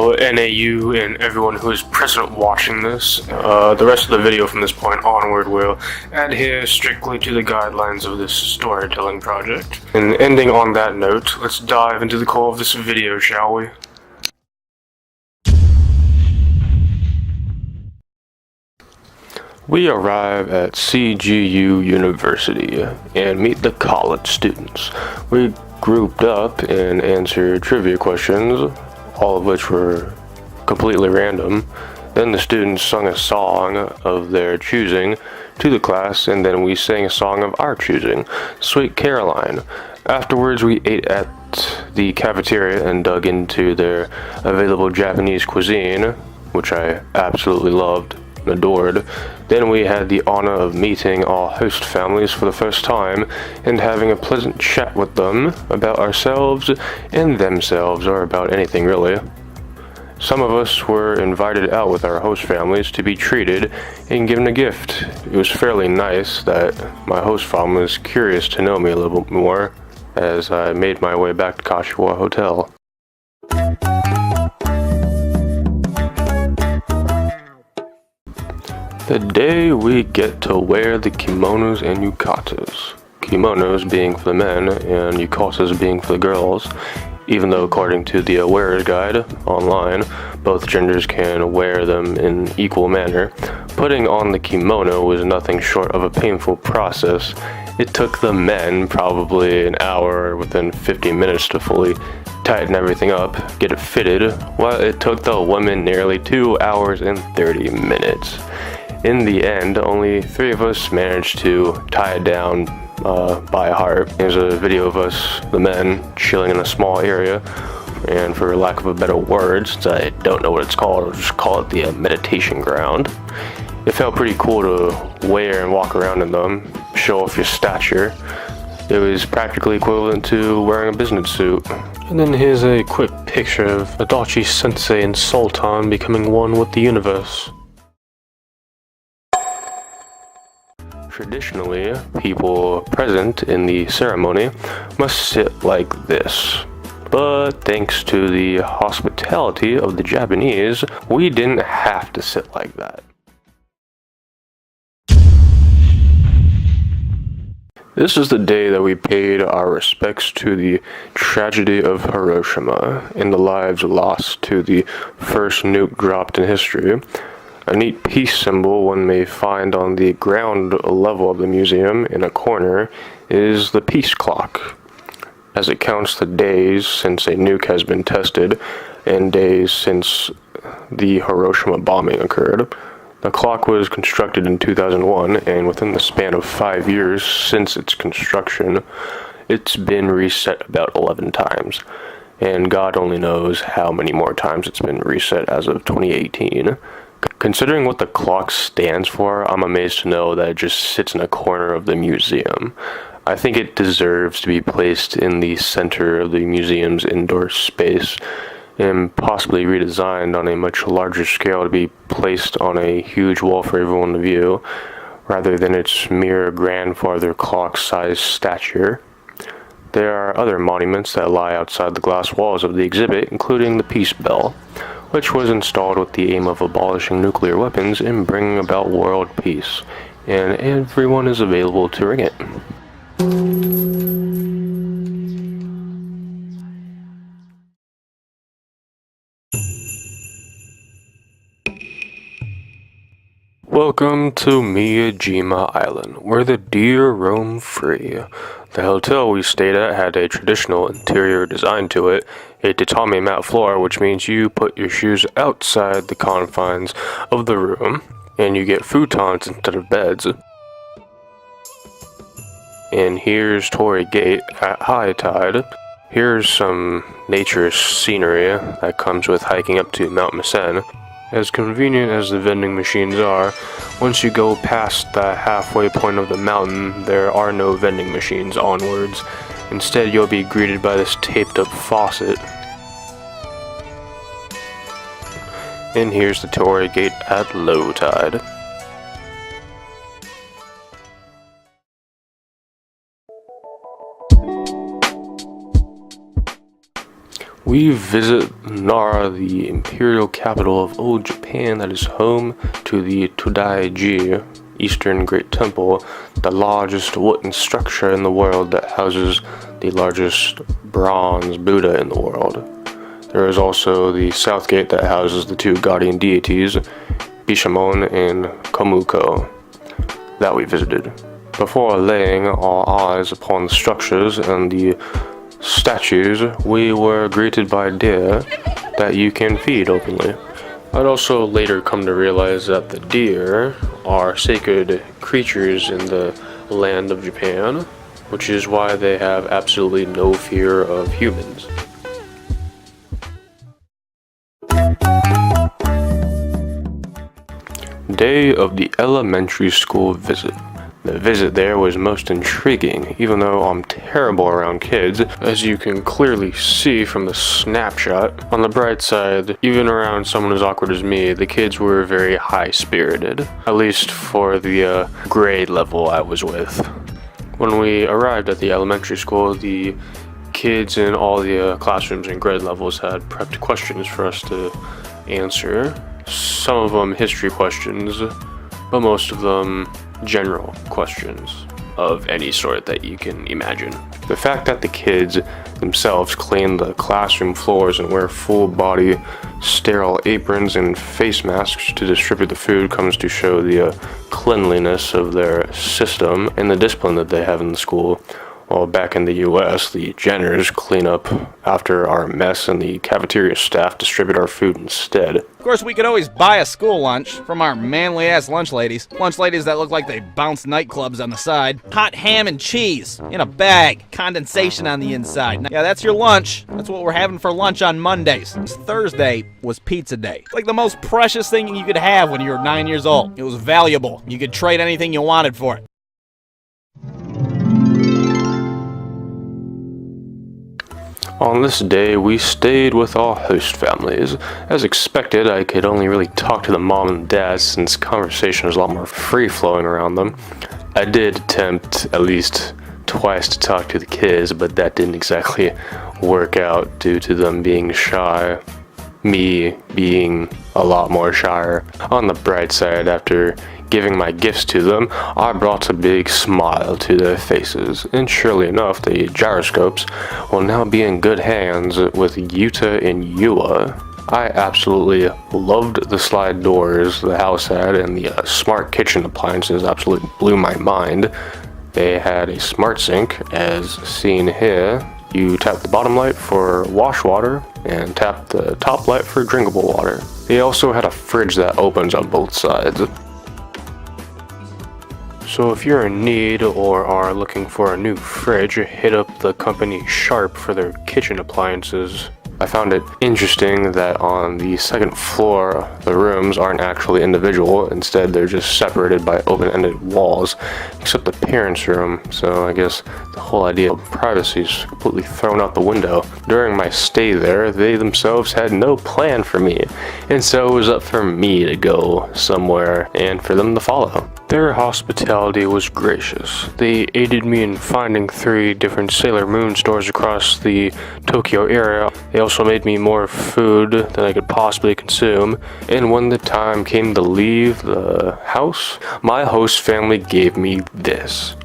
Hello NAU and everyone who is present watching this. The rest of the video from this point onward will adhere strictly to the guidelines of this storytelling project. And ending on that note, let's dive into the core of this video, shall we? We arrive at CGU University and meet the college students. We grouped up and answered trivia questions, all of which were completely random. Then the students sung a song of their choosing to the class, and then we sang a song of our choosing, Sweet Caroline. Afterwards, we ate at the cafeteria and dug into their available Japanese cuisine, which I absolutely loved. Adored. Then we had the honor of meeting our host families for the first time and having a pleasant chat with them about ourselves and themselves, or about anything really. Some of us were invited out with our host families to be treated and given a gift. It was fairly nice that my host family was curious to know me a little bit more as I made my way back to Kashiwa Hotel. The day we get to wear the kimonos and yukatas. Kimonos being for the men and yukatas being for the girls, even though according to the wearer's guide online, both genders can wear them in equal manner. Putting on the kimono was nothing short of a painful process. It took the men probably an hour or within 50 minutes to fully tighten everything up, get it fitted, while it took the women nearly 2 hours and 30 minutes. In the end, only 3 of us managed to tie it down by heart. There's a video of us, the men, chilling in a small area, and for lack of a better word, since I don't know what it's called, I'll just call it the meditation ground. It felt pretty cool to wear and walk around in them, show off your stature. It was practically equivalent to wearing a business suit. And then here's a quick picture of Itachi Sensei and Sultan becoming one with the universe. Traditionally, people present in the ceremony must sit like this. But thanks to the hospitality of the Japanese, we didn't have to sit like that. This is the day that we paid our respects to the tragedy of Hiroshima and the lives lost to the first nuke dropped in history. A neat peace symbol one may find on the ground level of the museum in a corner is the peace clock, as it counts the days since a nuke has been tested and days since the Hiroshima bombing occurred. The clock was constructed in 2001, and within the span of 5 years since its construction, it's been reset about 11 times, and God only knows how many more times it's been reset as of 2018. Considering what the clock stands for, I'm amazed to know that it just sits in a corner of the museum. I think it deserves to be placed in the center of the museum's indoor space and possibly redesigned on a much larger scale to be placed on a huge wall for everyone to view, rather than its mere grandfather clock-sized stature. There are other monuments that lie outside the glass walls of the exhibit, including the Peace Bell, which was installed with the aim of abolishing nuclear weapons and bringing about world peace, and everyone is available to ring it. Welcome to Miyajima Island, where the deer roam free. The hotel we stayed at had a traditional interior design to it, a tatami mat floor, which means you put your shoes outside the confines of the room, and you get futons instead of beds. And here's Torii Gate at high tide. Here's some nature scenery that comes with hiking up to Mount Misen. As convenient as the vending machines are, once you go past the halfway point of the mountain, there are no vending machines onwards. Instead, you'll be greeted by this taped-up faucet. And here's the Torii Gate at low tide. We visit Nara, the imperial capital of old Japan that is home to the Todaiji, Eastern Great Temple, the largest wooden structure in the world that houses the largest bronze Buddha in the world. There is also the South Gate that houses the two guardian deities, Bishamon and Komuko, that we visited. Before laying our eyes upon the structures and the statues, we were greeted by deer that you can feed openly. I'd also later come to realize that the deer are sacred creatures in the land of Japan, which is why they have absolutely no fear of humans. Day of the elementary school visit. The visit there was most intriguing, even though I'm terrible around kids, as you can clearly see from the snapshot. On the bright side, even around someone as awkward as me, the kids were very high-spirited, at least for the grade level I was with. When we arrived at the elementary school, the kids in all the classrooms and grade levels had prepped questions for us to answer. Some of them history questions, but most of them general questions of any sort that you can imagine. The fact that the kids themselves clean the classroom floors and wear full-body sterile aprons and face masks to distribute the food comes to show the cleanliness of their system and the discipline that they have in the school. While back in the US, the janitors clean up after our mess and the cafeteria staff distribute our food instead. Of course, we could always buy a school lunch from our manly-ass lunch ladies. Lunch ladies that look like they bounce nightclubs on the side. Hot ham and cheese in a bag. Condensation on the inside. Yeah, that's your lunch. That's what we're having for lunch on Mondays. Thursday was pizza day. It's like the most precious thing you could have when you were 9 years old. It was valuable. You could trade anything you wanted for it. On this day, we stayed with our host families. As expected, I could only really talk to the mom and dad since conversation was a lot more free-flowing around them. I did attempt at least twice to talk to the kids, but that didn't exactly work out due to them being shy, me being a lot more shyer. On the bright side, after giving my gifts to them, I brought a big smile to their faces, and surely enough, the gyroscopes will now be in good hands with Yuta and Yua. I absolutely loved the slide doors the house had, and the smart kitchen appliances absolutely blew my mind. They had a smart sink, as seen here. You tap the bottom light for wash water, and tap the top light for drinkable water. They also had a fridge that opens on both sides. So if you're in need or are looking for a new fridge, hit up the company Sharp for their kitchen appliances. I found it interesting that on the second floor, the rooms aren't actually individual. Instead, they're just separated by open-ended walls, except the parents' room. So I guess the whole idea of privacy is completely thrown out the window. During my stay there, they themselves had no plan for me, and so it was up for me to go somewhere and for them to follow. Their hospitality was gracious. They aided me in finding 3 different Sailor Moon stores across the Tokyo area. They also made me more food than I could possibly consume. And when the time came to leave the house, my host family gave me this.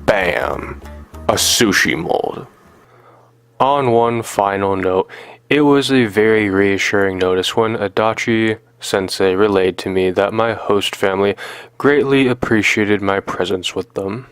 Bam! A sushi mold. On one final note, it was a very reassuring notice when Itachi Sensei relayed to me that my host family greatly appreciated my presence with them.